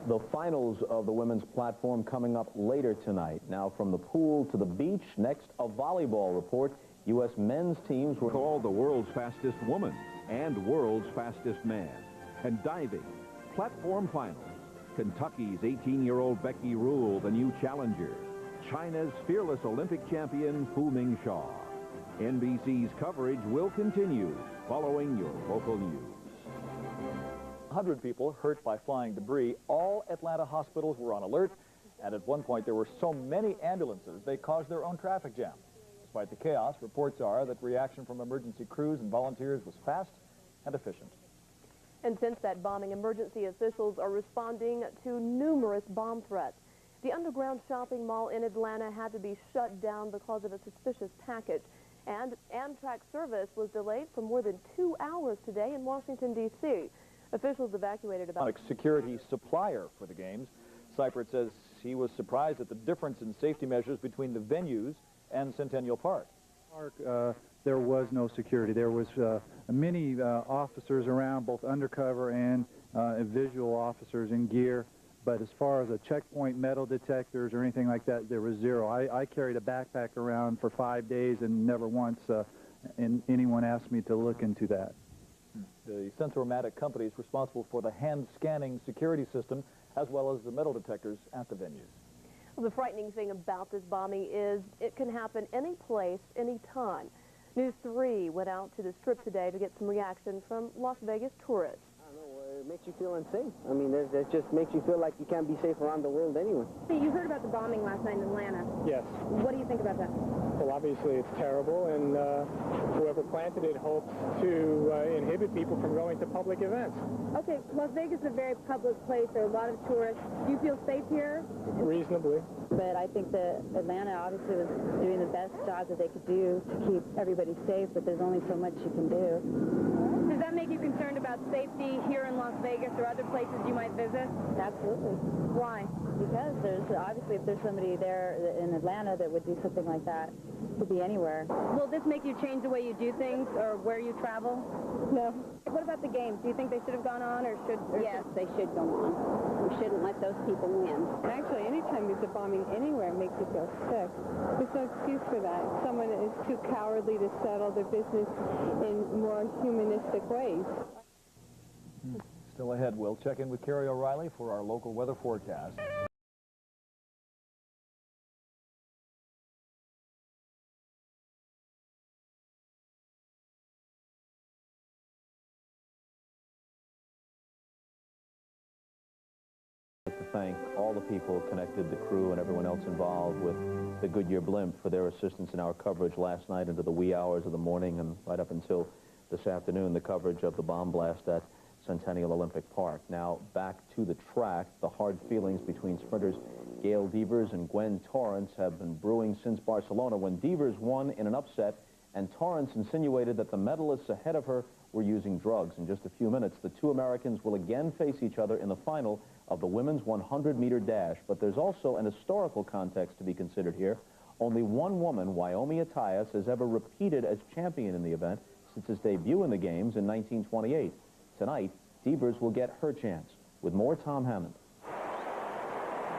The finals of the women's platform coming up later tonight. Now from the pool to the beach, next a volleyball report. U.S. men's teams were called the world's fastest woman and world's fastest man. And diving, platform finals. Kentucky's 18-year-old Becky Rule, the new challenger. China's fearless Olympic champion Fu Mingxia. NBC's coverage will continue following your local news. 100 people hurt by flying debris. All Atlanta hospitals were on alert, and at one point there were so many ambulances they caused their own traffic jam. Despite the chaos, reports are that reaction from emergency crews and volunteers was fast and efficient. And since that bombing, emergency officials are responding to numerous bomb threats. The underground shopping mall in Atlanta had to be shut down because of a suspicious package. And Amtrak service was delayed for more than 2 hours today in Washington, D.C. Officials evacuated about... Security supplier for the games. Seifert says he was surprised at the difference in safety measures between the venues and Centennial Park. There was no security. There was many officers around, both undercover and visual officers in gear. But as far as a checkpoint metal detectors or anything like that, there was zero. I carried a backpack around for 5 days and never once anyone asked me to look into that. The Sensormatic company is responsible for the hand-scanning security system as well as the metal detectors at the venues. Well, the frightening thing about this bombing is it can happen any place, any time. News 3 went out to the Strip today to get some reaction from Las Vegas tourists. I don't know, it makes you feel unsafe. I mean, it just makes you feel like you can't be safe around the world anyway. You heard about the bombing last night in Atlanta. Yes. What do you think about that? Well, obviously it's terrible, and whoever planted it hopes to inhibit people from going to public events. Okay, Las Vegas is a very public place. There are a lot of tourists. Do you feel safe here? Reasonably. But I think that Atlanta obviously was doing the best job that they could do to keep everybody safe, but there's only so much you can do. Does that make you concerned about safety here in Las Vegas or other places you might visit? Absolutely. Why? Because there's obviously, if there's somebody there in Atlanta that would do something like that, it could be anywhere. Will this make you change the way you do things or where you travel? No. What about the games? Do you think they should have gone on or should... Yes, they should go on. We shouldn't let those people win. Actually, anytime there's a bombing anywhere, it makes you feel sick. There's no excuse for that. Someone is too cowardly to settle their business in more humanistic ways. Still ahead, we'll check in with Carrie O'Reilly for our local weather forecast. Thank all the people connected, the crew and everyone else involved with the Goodyear blimp for their assistance in our coverage last night into the wee hours of the morning and right up until this afternoon, the coverage of the bomb blast at Centennial Olympic Park. Now back to the track. The hard feelings between sprinters Gail Devers and Gwen Torrence have been brewing since Barcelona when Devers won in an upset and Torrence insinuated that the medalists ahead of her were using drugs. In just a few minutes, the two Americans will again face each other in the final of the women's 100-meter dash. But there's also an historical context to be considered here. Only one woman, Wyoming Attias, has ever repeated as champion in the event since his debut in the games in 1928. Tonight, Devers will get her chance. With more, Tom Hammond.